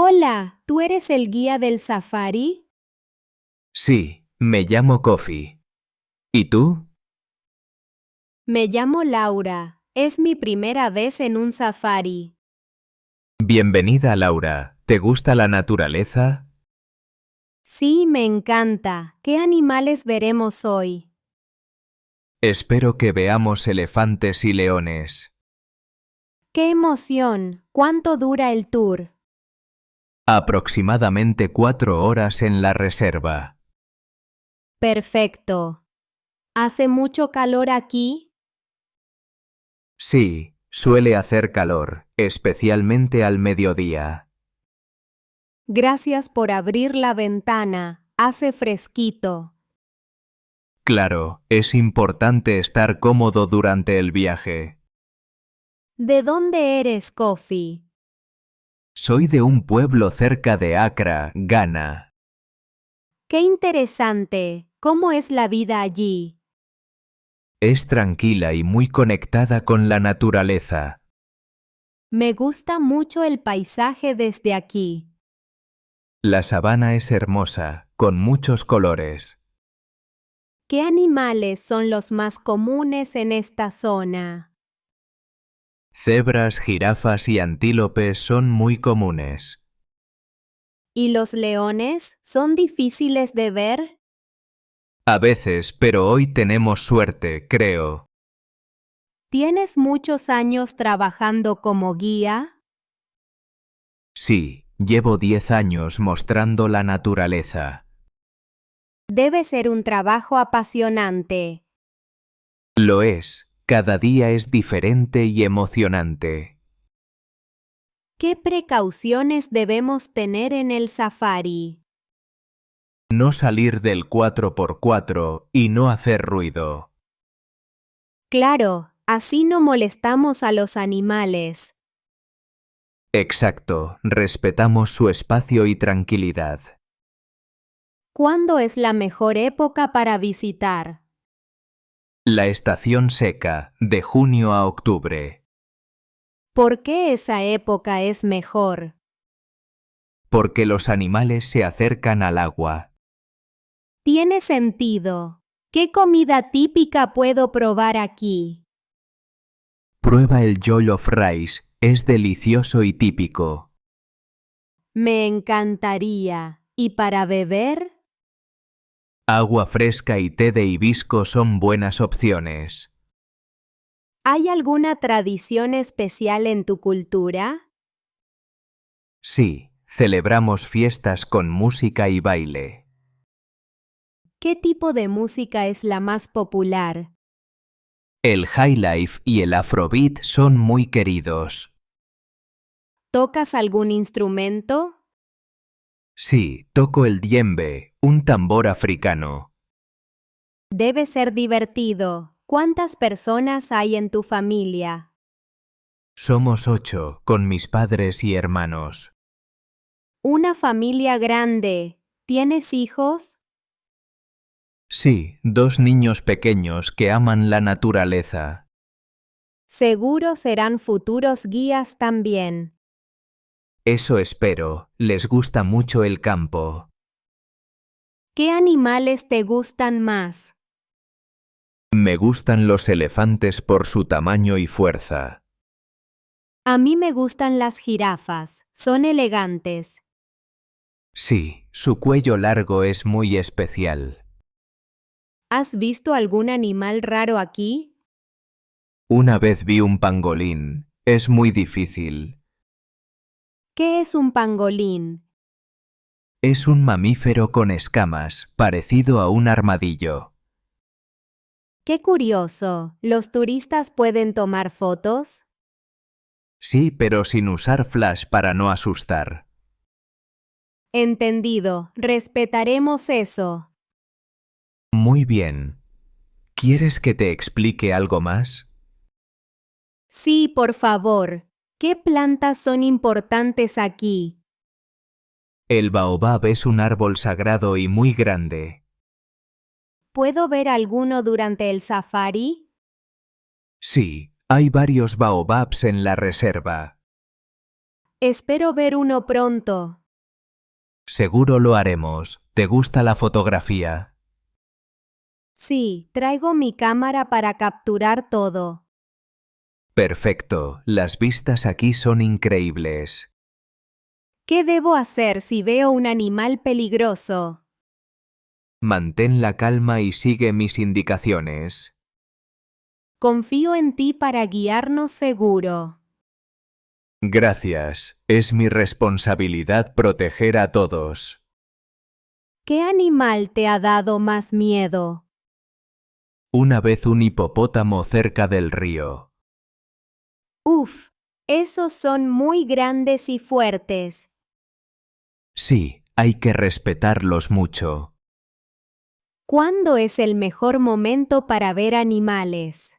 Hola, ¿tú eres el guía del safari? Sí, me llamo Kofi. ¿Y tú? Me llamo Laura. Es mi primera vez en un safari. Bienvenida, Laura. ¿Te gusta la naturaleza? Sí, me encanta. ¿Qué animales veremos hoy? Espero que veamos elefantes y leones. ¡Qué emoción! ¿Cuánto dura el tour? Aproximadamente 4 horas en la reserva. Perfecto. ¿Hace mucho calor aquí? Sí, suele hacer calor, especialmente al mediodía. Gracias por abrir la ventana. Hace fresquito. Claro, es importante estar cómodo durante el viaje. ¿De dónde eres, Kofi? Soy de un pueblo cerca de Accra, Ghana. ¡Qué interesante! ¿Cómo es la vida allí? Es tranquila y muy conectada con la naturaleza. Me gusta mucho el paisaje desde aquí. La sabana es hermosa, con muchos colores. ¿Qué animales son los más comunes en esta zona? Cebras, jirafas y antílopes son muy comunes. ¿Y los leones son difíciles de ver? A veces, pero hoy tenemos suerte, creo. ¿Tienes muchos años trabajando como guía? Sí, llevo 10 años mostrando la naturaleza. Debe ser un trabajo apasionante. Lo es, cada día es diferente y emocionante. ¿Qué precauciones debemos tener en el safari? No salir del 4x4 y no hacer ruido. Claro, así no molestamos a los animales. Exacto, respetamos su espacio y tranquilidad. ¿Cuándo es la mejor época para visitar? La estación seca, de junio a octubre. ¿Por qué esa época es mejor? Porque los animales se acercan al agua. Tiene sentido. ¿Qué comida típica puedo probar aquí? Prueba el jollof rice, es delicioso y típico. Me encantaría. ¿Y para beber? Agua fresca y té de hibisco son buenas opciones. ¿Hay alguna tradición especial en tu cultura? Sí, celebramos fiestas con música y baile. ¿Qué tipo de música es la más popular? El highlife y el afrobeat son muy queridos. ¿Tocas algún instrumento? Sí, toco el diembe, un tambor africano. Debe ser divertido. ¿Cuántas personas hay en tu familia? Somos 8, con mis padres y hermanos. Una familia grande. ¿Tienes hijos? Sí, 2 niños pequeños que aman la naturaleza. Seguro serán futuros guías también. Eso espero, les gusta mucho el campo. ¿Qué animales te gustan más? Me gustan los elefantes por su tamaño y fuerza. A mí me gustan las jirafas. Son elegantes. Sí, su cuello largo es muy especial. ¿Has visto algún animal raro aquí? Una vez vi un pangolín. Es muy difícil. ¿Qué es un pangolín? Es un mamífero con escamas, parecido a un armadillo. ¡Qué curioso! ¿Los turistas pueden tomar fotos? Sí, pero sin usar flash para no asustar. Entendido. Respetaremos eso. Muy bien. ¿Quieres que te explique algo más? Sí, por favor. ¿Qué plantas son importantes aquí? El baobab es un árbol sagrado y muy grande. ¿Puedo ver alguno durante el safari? Sí, hay varios baobabs en la reserva. Espero ver uno pronto. Seguro lo haremos. ¿Te gusta la fotografía? Sí, traigo mi cámara para capturar todo. Perfecto. Las vistas aquí son increíbles. ¿Qué debo hacer si veo un animal peligroso? Mantén la calma y sigue mis indicaciones. Confío en ti para guiarnos seguro. Gracias. Es mi responsabilidad proteger a todos. ¿Qué animal te ha dado más miedo? Una vez un hipopótamo cerca del río. Uf, esos son muy grandes y fuertes. Sí, hay que respetarlos mucho. ¿Cuándo es el mejor momento para ver animales?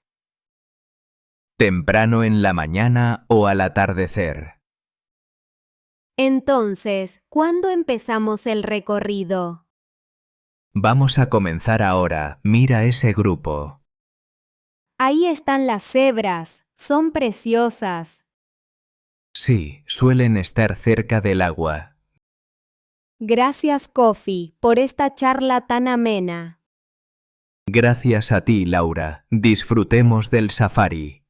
Temprano en la mañana o al atardecer. Entonces, ¿cuándo empezamos el recorrido? Vamos a comenzar ahora. Mira ese grupo. Ahí están las cebras, son preciosas. Sí, suelen estar cerca del agua. Gracias, Kofi, por esta charla tan amena. Gracias a ti, Laura. Disfrutemos del safari.